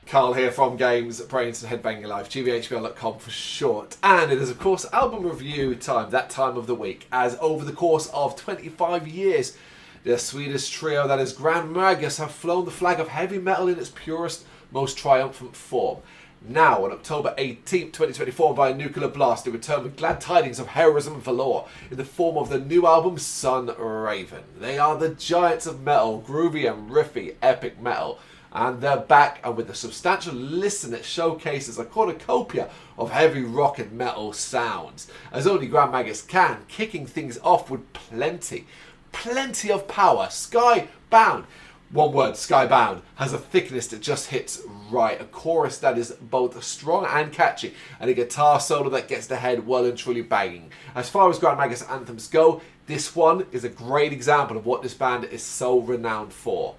Carl here from Brrraaains A Head-Banging Life, gbhblofficial.com for short. And it is, of course, album review time, that time of the week, as over the course of 25 years, the Swedish trio that is Grand Magus have flown the flag of heavy metal in its purest, most triumphant form. Now, on October 18th, 2024, via Nuclear Blast, they return with glad tidings of heroism and valor in the form of the new album, Sunraven. They are the giants of metal, groovy and riffy epic metal. And they're back, and with a substantial listen that showcases a cornucopia of heavy rock and metal sounds, as only Grand Magus can, kicking things off with plenty of power. Skybound, one word, Skybound, has a thickness that just hits right, a chorus that is both strong and catchy, and a guitar solo that gets the head well and truly banging. As far as Grand Magus anthems go, this one is a great example of what this band is so renowned for.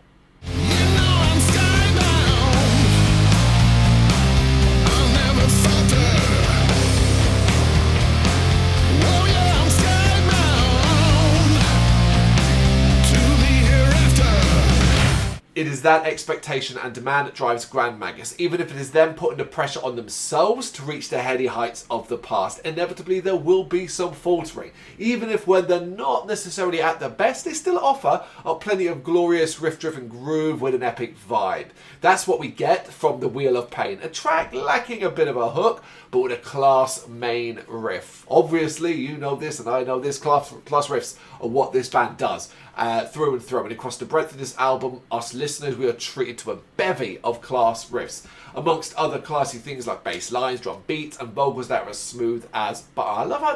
It is that expectation and demand that drives Grand Magus, even if it is them putting the pressure on themselves to reach the heady heights of the past. Inevitably, there will be some faltering. Even if when they're not necessarily at their best, they still offer plenty of glorious riff-driven groove with an epic vibe. That's what we get from The Wheel of Pain, a track lacking a bit of a hook, but with a class main riff. Obviously, you know this and I know this, class riffs are what this band does through and through. And across the breadth of this album, us listeners, we are treated to a bevy of class riffs, amongst other classy things like bass lines, drum beats, and vocals that are as smooth as butter. I love how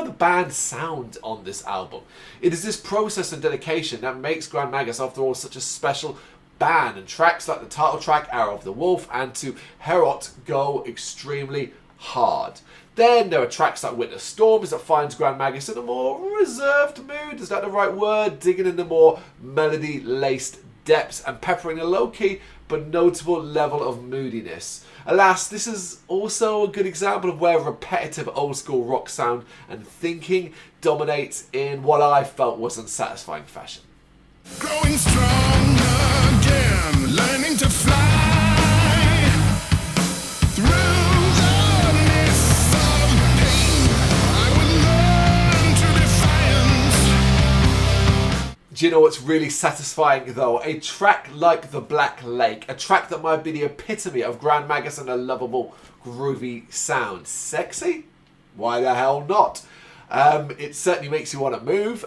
the band sound on this album. It is this process and dedication that makes Grand Magus, after all, such a special band, and tracks like the title track Arrow of the Wolf and To Herot go extremely hard. Then there are tracks like Winter Storms that finds Grand Magus in a more reserved mood, is that the right word? Digging in the more melody-laced depths and peppering a low-key but notable level of moodiness. Alas, this is also a good example of where repetitive old-school rock sound and thinking dominates in what I felt was unsatisfying fashion. Growing strong again, learning to fly through the mists of pain. I would learn to defiance. Do you know what's really satisfying though? A track like The Black Lake, a track that might be the epitome of Grand Magus and a lovable, groovy sound. Sexy? Why the hell not? It certainly makes you want to move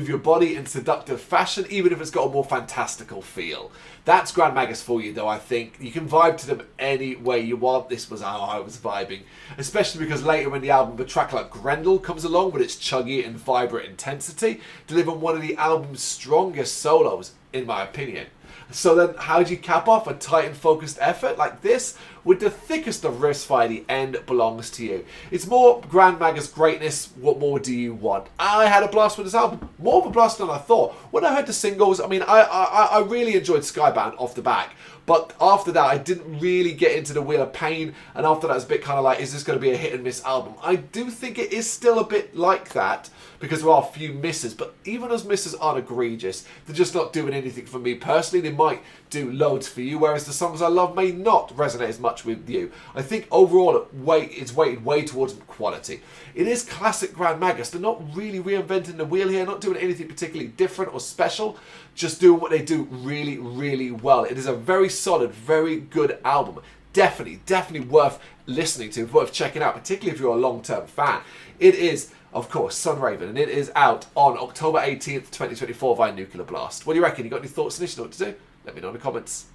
your body in seductive fashion, even if it's got a more fantastical feel. That's Grand Magus for you though, I think. You can vibe to them any way you want. This was how I was vibing. Especially because later in the album, a track like Grendel comes along with its chuggy and vibrant intensity, delivering one of the album's strongest solos, in my opinion. So then, how do you cap off a tight and focused effort like this? With the thickest of riffs by the end belongs to you. It's more Grand Magus greatness. What more do you want? I had a blast with this album. More of a blast than I thought. When I heard the singles, I mean, I really enjoyed Skybound off the back. But after that, I didn't really get into The Wheel of Pain. And after that, it's a bit kind of like, is this going to be a hit and miss album? I do think it is still a bit like that, because there are a few misses. But even those misses aren't egregious. They're just not doing anything for me personally. They might do loads for you, whereas the songs I love may not resonate as much with you. I think overall it's weighted way towards quality. It is classic Grand Magus. They're not really reinventing the wheel here, not doing anything particularly different or special, just doing what they do really, really well. It is a very solid, very good album. Definitely worth listening to, worth checking out, particularly if you're a long-term fan. It is, of course, Sunraven, and it is out on October 18th, 2024 via Nuclear Blast. What do you reckon? You got any thoughts on this? You know what to do? Let me know in the comments.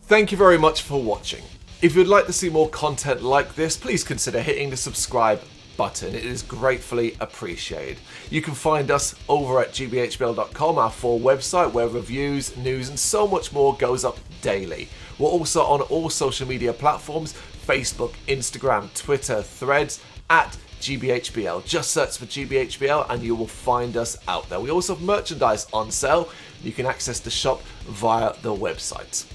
Thank you very much for watching. If you'd like to see more content like this, please consider hitting the subscribe button. It is gratefully appreciated. You can find us over at gbhbl.com, our full website, where reviews, news, and so much more goes up daily. We're also on all social media platforms: Facebook, Instagram, Twitter, Threads, at gbhbl. Just search for gbhbl and you will find us out there. We also have merchandise on sale. You can access the shop via the website.